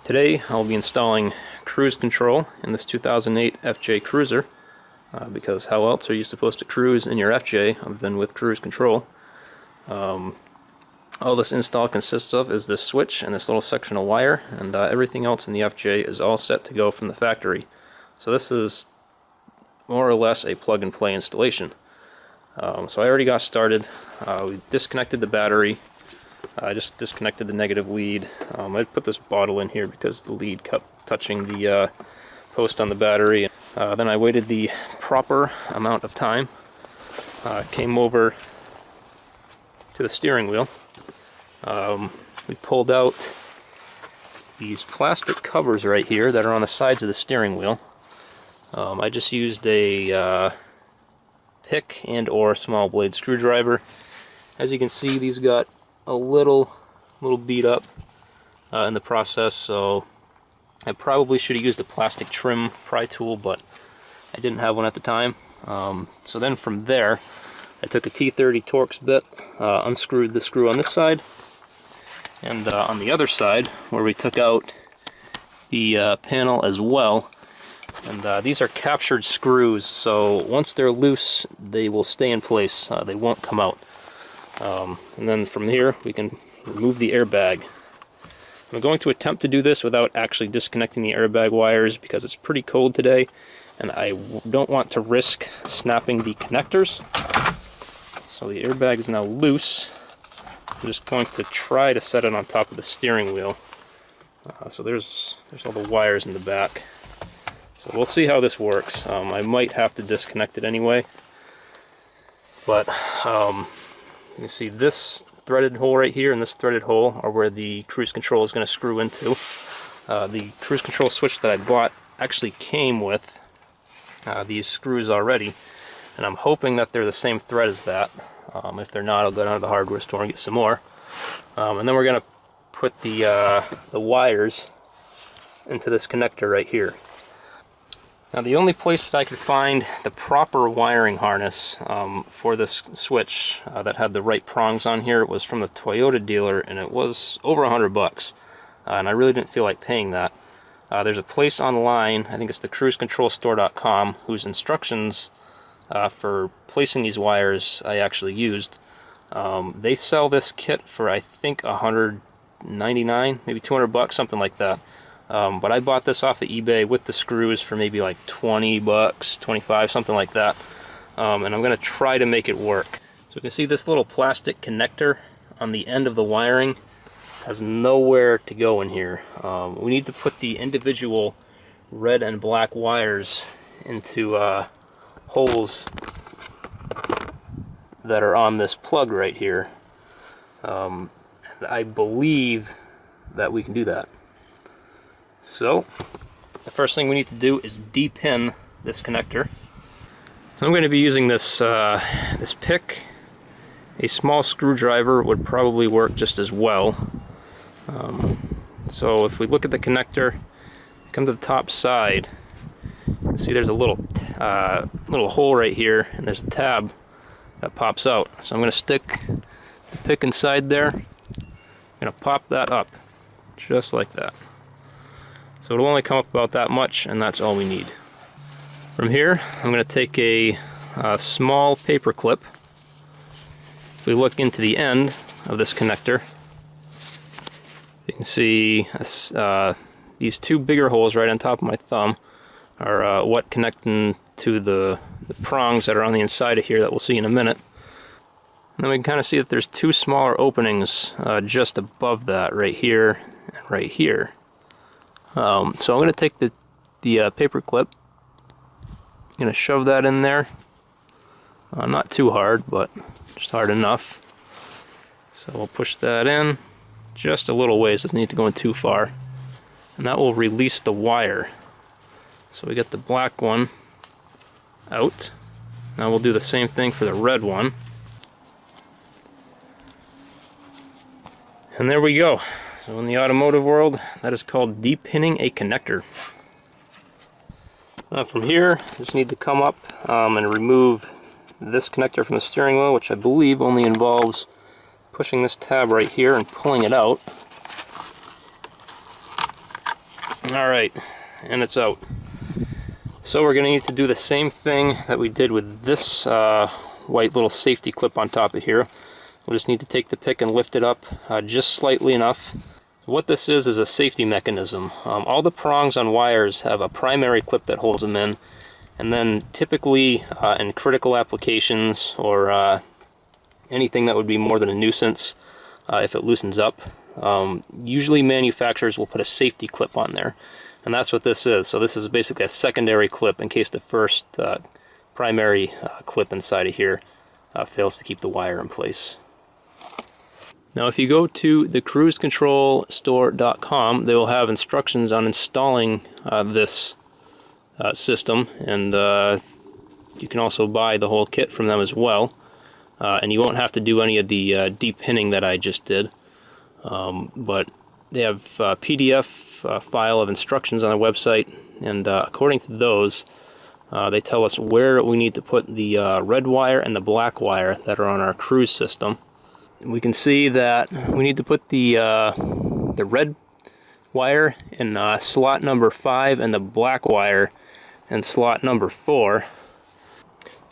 Today I'll be installing cruise control in this 2008 FJ Cruiser because how else are you supposed to cruise in your FJ other than with cruise control? All this install consists of is this switch and this little section of wire, and everything else in the FJ is all set to go from the factory. So this is more or less a plug-and-play installation. So I already got started. We disconnected the battery. I just disconnected the negative lead. I put this bottle in here because the lead kept touching the post on the battery. Then I waited the proper amount of time. Came over to the steering wheel. We pulled out these plastic covers right here that are on the sides of the steering wheel. I just used a pick and or small blade screwdriver. As you can see, these got a little beat up in the process, so I probably should have used a plastic trim pry tool, but I didn't have one at the time. So then from there, I took a T30 Torx bit, unscrewed the screw on this side, and on the other side, where we took out the panel as well. And these are captured screws, so once they're loose, they will stay in place. They won't come out. And then from here, we can remove the airbag. I'm going to attempt to do this without actually disconnecting the airbag wires because it's pretty cold today, and I don't want to risk snapping the connectors. So the airbag is now loose. I'm just going to try to set it on top of the steering wheel. So there's all the wires in the back. So we'll see how this works. I might have to disconnect it anyway. But you can see this threaded hole right here and this threaded hole are where the cruise control is going to screw into. The cruise control switch that I bought actually came with these screws already, and I'm hoping that they're the same thread as that. If they're not, I'll go down to the hardware store and get some more. And then we're going to put the wires into this connector right here. Now the only place that I could find the proper wiring harness for this switch that had the right prongs on here was from the Toyota dealer, and it was over $100, and I really didn't feel like paying that. There's a place online, I think it's the cruisecontrolstore.com, whose instructions for placing these wires I actually used. They sell this kit for I think $199, maybe $200, something like that. But I bought this off of eBay with the screws for maybe like $20, 25, something like that. And I'm going to try to make it work. So you can see this little plastic connector on the end of the wiring has nowhere to go in here. We need to put the individual red and black wires into holes that are on this plug right here. And I believe that we can do that. So, the first thing we need to do is de-pin this connector. So I'm going to be using this this pick. A small screwdriver would probably work just as well. So if we look at the connector, come to the top side, you can see there's a little hole right here, and there's a tab that pops out. So I'm going to stick the pick inside there. I'm going to pop that up, just like that. So it'll only come up about that much, and that's all we need. From here, I'm going to take a small paper clip. If we look into the end of this connector, you can see these two bigger holes right on top of my thumb are what connect to the prongs that are on the inside of here that we'll see in a minute. And then we can kind of see that there's two smaller openings just above that, right here and right here. So I'm going to take the paper clip, I'm going to shove that in there, not too hard, but just hard enough. So we'll push that in just a little ways, doesn't need to go in too far, and that will release the wire. So we get the black one out. Now we'll do the same thing for the red one. And there we go. So in the automotive world, that is called de-pinning a connector. Now from here, just need to come up and remove this connector from the steering wheel, which I believe only involves pushing this tab right here and pulling it out. Alright, and it's out. So we're going to need to do the same thing that we did with this white little safety clip on top of here. We'll just need to take the pick and lift it up just slightly enough. What this is a safety mechanism. All the prongs on wires have a primary clip that holds them in, and then typically in critical applications or anything that would be more than a nuisance, if it loosens up, usually manufacturers will put a safety clip on there. And that's what this is. So this is basically a secondary clip in case the first primary clip inside of here fails to keep the wire in place. Now if you go to the cruisecontrolstore.com, they will have instructions on installing this system, and you can also buy the whole kit from them as well. And you won't have to do any of the deep pinning that I just did. But they have a PDF file of instructions on their website, and according to those, they tell us where we need to put the red wire and the black wire that are on our cruise system. And we can see that we need to put the red wire in slot number 5 and the black wire in slot number 4.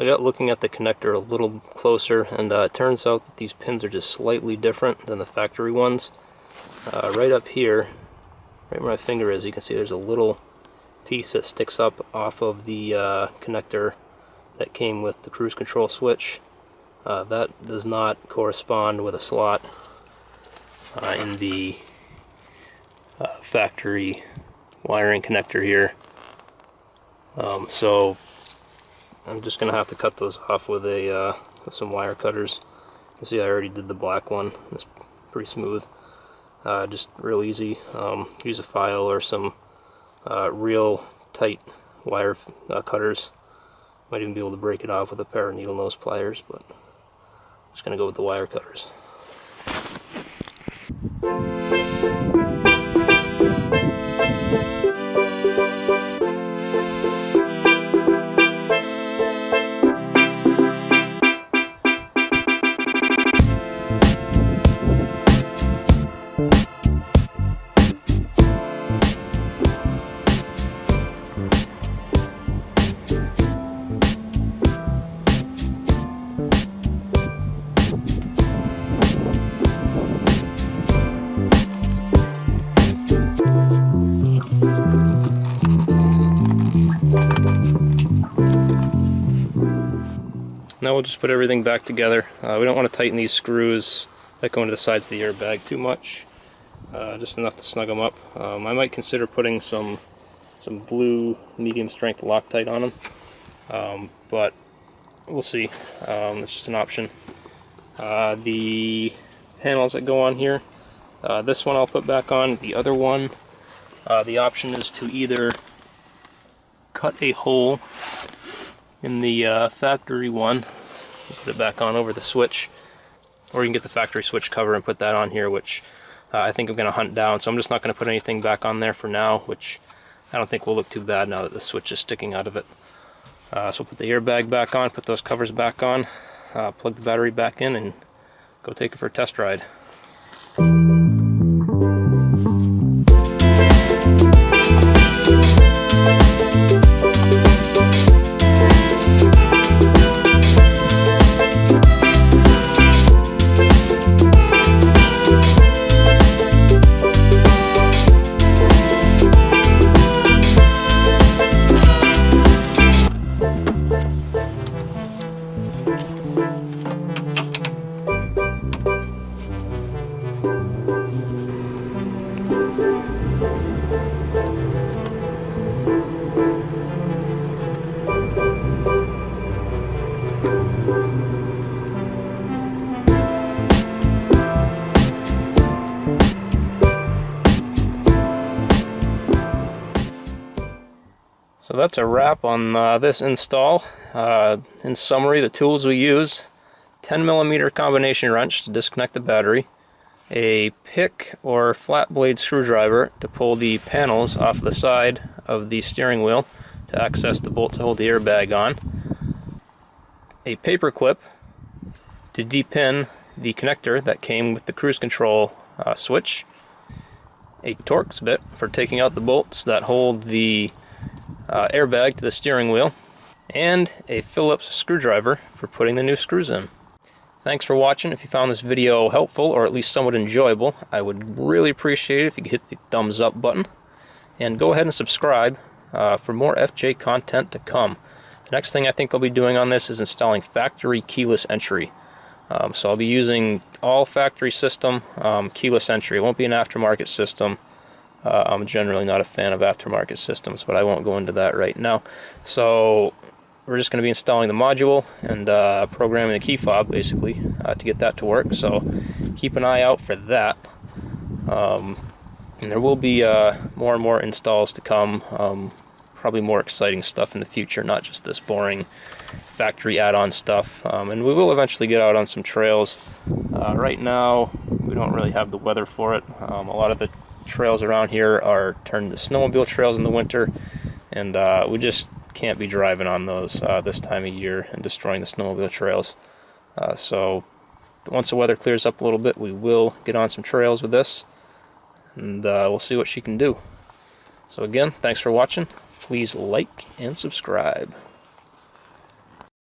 I got looking at the connector a little closer, and it turns out that these pins are just slightly different than the factory ones. Right up here, right where my finger is, you can see there's a little piece that sticks up off of the connector that came with the cruise control switch. That does not correspond with a slot in the factory wiring connector here. So I'm just gonna have to cut those off with some wire cutters. You can see I already did the black one. It's pretty smooth. Just real easy. Use a file or some real tight wire cutters. Might even be able to break it off with a pair of needle nose pliers, but I'm just gonna go with the wire cutters. Now we'll just put everything back together. We don't want to tighten these screws that go into the sides of the airbag too much, just enough to snug them up. I might consider putting some blue medium strength Loctite on them, but we'll see. It's just an option. The panels that go on here, this one I'll put back on. The other one, the option is to either cut a hole in the factory one, put it back on over the switch, or you can get the factory switch cover and put that on here, which I think I'm going to hunt down, so I'm just not going to put anything back on there for now, which I don't think will look too bad now that the switch is sticking out of it. So put the airbag back on, put those covers back on, plug the battery back in, and go take it for a test ride. So that's a wrap on this install. In summary, the tools we use: 10mm combination wrench to disconnect the battery, a pick or flat blade screwdriver to pull the panels off the side of the steering wheel to access the bolt to hold the airbag on, a paper clip to depin the connector that came with the cruise control switch, a Torx bit for taking out the bolts that hold the airbag to the steering wheel, and a Phillips screwdriver for putting the new screws in. Thanks for watching. If you found this video helpful, or at least somewhat enjoyable, I would really appreciate it if you could hit the thumbs up button. And go ahead and subscribe for more FJ content to come. The next thing I think I'll be doing on this is installing factory keyless entry. So I'll be using all factory system keyless entry. It won't be an aftermarket system. I'm generally not a fan of aftermarket systems, but I won't go into that right now. So we're just going to be installing the module and programming the key fob, basically, to get that to work. So keep an eye out for that. And there will be more and more installs to come. Probably more exciting stuff in the future, not just this boring factory add-on stuff. And we will eventually get out on some trails. Right now, we don't really have the weather for it. A lot of the trails around here are turned to snowmobile trails in the winter, and we just can't be driving on those this time of year and destroying the snowmobile trails. So once the weather clears up a little bit, we will get on some trails with this, and we'll see what she can do. So again, thanks for watching. Please like and subscribe.